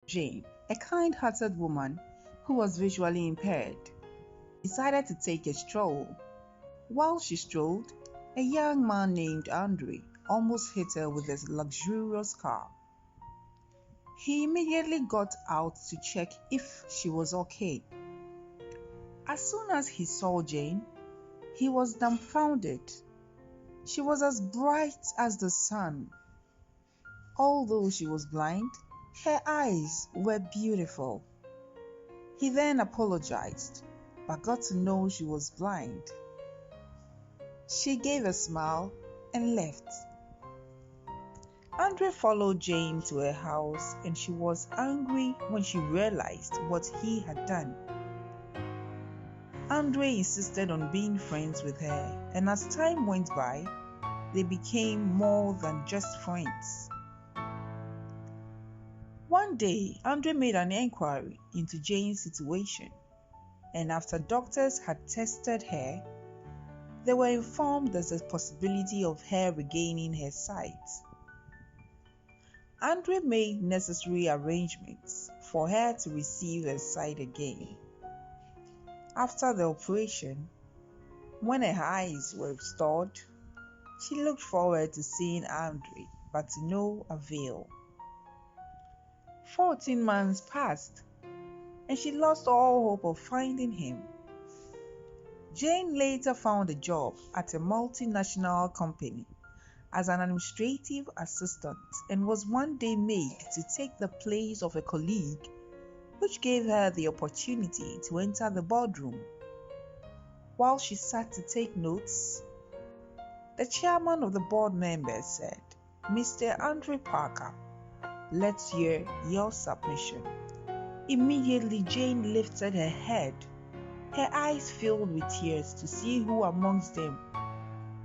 Jane, a kind-hearted woman who was visually impaired, decided to take a stroll. While she strolled, a young man named Andre almost hit her with his luxurious car. He immediately got out to check if she was okay. As soon as he saw Jane, he was dumbfounded. She was as bright as the sun. Although she was blind, her eyes were beautiful. He then apologized, but got to know she was blind. She gave a smile and left. Andre followed Jane to her house, and she was angry when she realized what he had done. Andre insisted on being friends with her, and as time went by, they became more than just friends. One day, Andre made an inquiry into Jane's situation, and after doctors had tested her, they were informed there's a possibility of her regaining her sight. Andre made necessary arrangements for her to receive her sight again. After the operation, when her eyes were restored, she looked forward to seeing Andre, but to no avail. 14 months passed, and she lost all hope of finding him. Jane later found a job at a multinational company as an administrative assistant and was one day made to take the place of a colleague, which gave her the opportunity to enter the boardroom. While she sat to take notes, the chairman of the board members said, "Mr. Andre Parker, let's hear your submission." Immediately, Jane lifted her head, her eyes filled with tears to see who amongst them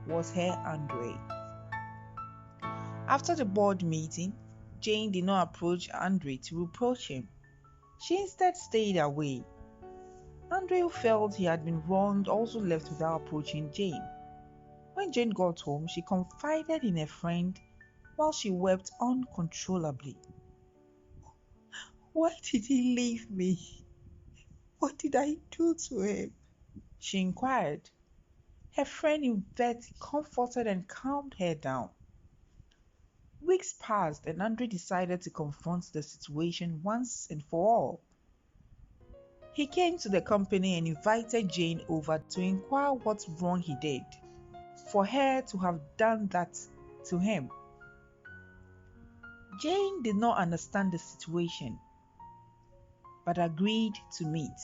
was her Andre. After the board meeting, Jane did not approach Andre to reproach him. She instead stayed away. Andre, who felt he had been wronged, also left without approaching Jane. When Jane got home, she confided in a friend while she wept uncontrollably. "Why did he leave me? What did I do to him?" she inquired. Her friend Yvette comforted and calmed her down. Weeks passed, and Andre decided to confront the situation once and for all. He came to the company and invited Jane over to inquire what wrong he did for her to have done that to him. Jane did not understand the situation, but agreed to meet.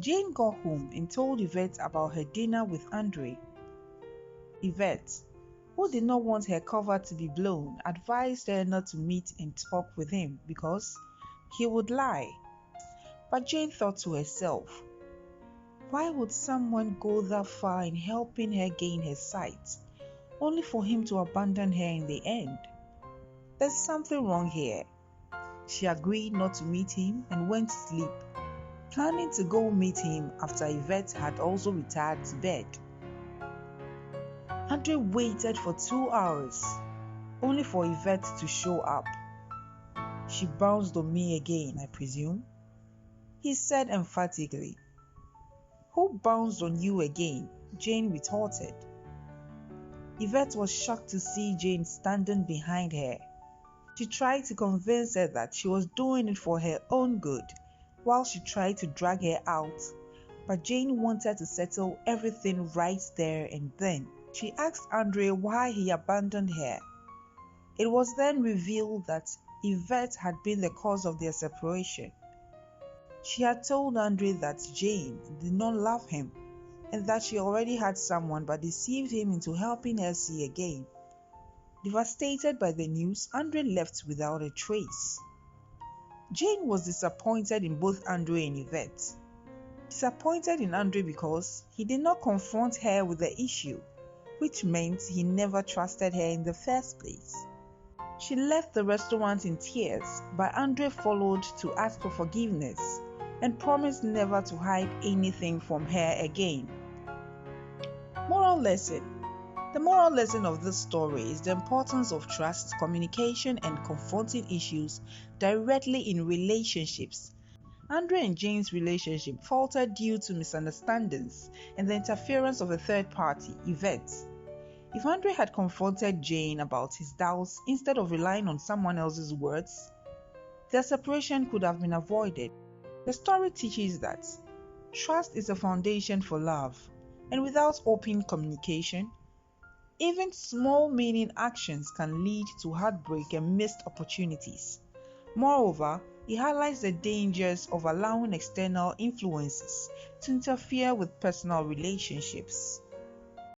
Jane got home and told Yvette about her dinner with Andre. Yvette, who did not want her cover to be blown, advised her not to meet and talk with him because he would lie. But Jane thought to herself, why would someone go that far in helping her gain her sight, only for him to abandon her in the end? There's something wrong here. She agreed not to meet him and went to sleep, planning to go meet him after Yvette had also retired to bed. Andre waited for 2 hours, only for Yvette to show up. "She bounced on me again, I presume?" he said emphatically. "Who bounced on you again?" Jane retorted. Yvette was shocked to see Jane standing behind her. She tried to convince her that she was doing it for her own good, while she tried to drag her out, but Jane wanted to settle everything right there and then. She asked Andre why he abandoned her. It was then revealed that Yvette had been the cause of their separation. She had told Andre that Jane did not love him and that she already had someone but deceived him into helping her see again. Devastated by the news, Andre left without a trace. Jane was disappointed in both Andre and Yvette. Disappointed in Andre because he did not confront her with the issue, which meant he never trusted her in the first place. She left the restaurant in tears, but Andre followed to ask for forgiveness and promised never to hide anything from her again. Moral lesson: The moral lesson of this story is the importance of trust, communication, and confronting issues directly in relationships. Andre and Jane's relationship faltered due to misunderstandings and the interference of a third party, Yvette. If Andre had confronted Jane about his doubts instead of relying on someone else's words, their separation could have been avoided. The story teaches that trust is a foundation for love, and without open communication, even small meaning actions can lead to heartbreak and missed opportunities. Moreover, it highlights the dangers of allowing external influences to interfere with personal relationships.